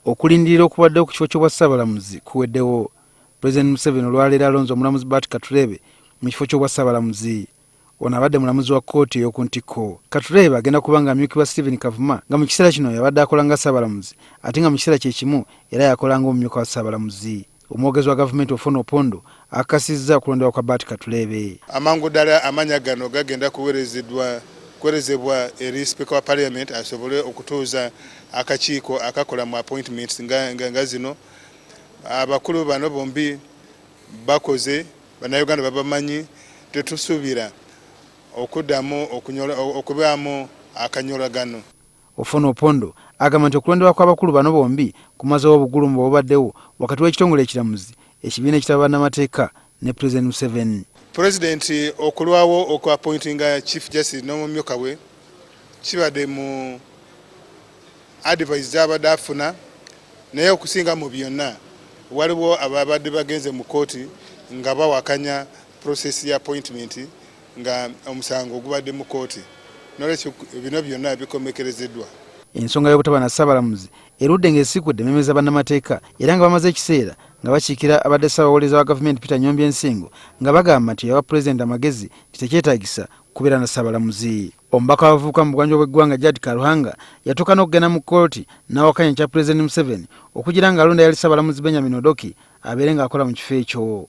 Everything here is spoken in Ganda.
okulindirira okubaddewo ku kifo ky'obwa Ssaabalamuzi kuweddewo. Pulezidenti Museveni olwaleero alonze omulamuzi Bart Katurebe mu kifo ky'obwa Ssaabalamuzi. Ono abadde mulamuzi wa kkooti ey'oku ntikko. Katureebe agenda kuba nga amyukibwa Stephen Kavuma nga mu kiseera kino yabadde akola nga Ssaabalamuzi ate nga mu kiseera kye kimu era yakola ng'omumyuka wa Ssaabalamuzi. Omwogezi wa gavumenti Ofwono Opondo akakasizza okulondebwa kwa Bart Katurebe. Amangu ddala amanya gano gagenda kuweerezebwa eri Speaker wa Parliament asobole okutuuza akakiiko akakola mu appointments nga zino. Abakulu bano bombi bakoze, bannayuganda babamanyi, tetusuubira okuddamu okubaamu akanyolagano. Ofwono Opondo agamba nti okulondebwa kw'abakulu bano bombi kumazeewo obugulumbu obubaddewo wakati w'ekitongole ekiramuzi, ekibiina ekitaba bannamateeka ne Pulezidenti Museveni. Pulezidenti okulwawo okwapointinga Chief Justice n'omumyuka we kibadde mu advice z'abadde afuna, naye okusinga mu byonna waliwo ababadde bagenze mu kooti nga bawakanya process ya appointment nga omusango ogubadde mu kooti. Nolwekyo bino byonna bikomekerezeddwa. Ensonga y'obutaba na Ssaabalamuzi erudde ng'esikudde emmeme z'abannamateeka era nga bamaze ekiseera nga bakiikira abadde ssaabawolereza wa gavumenti Peter Nyombya Ensingo nga bagamba nti yawa Pulezidenti amagezi titekyetaagisa kubeera na Ssaabalamuzi. Omubaka w'abavubuka mu bugwanjuba bw'eggwanga Bart Katurebe yatuuka n'okugenda mu kkooti n'awakanya kya Pulezidenti Museveni okugira ng'alonda yali Ssaabalamuzi Benjamine Odoki abeere ng'akola mu kifo ekyo.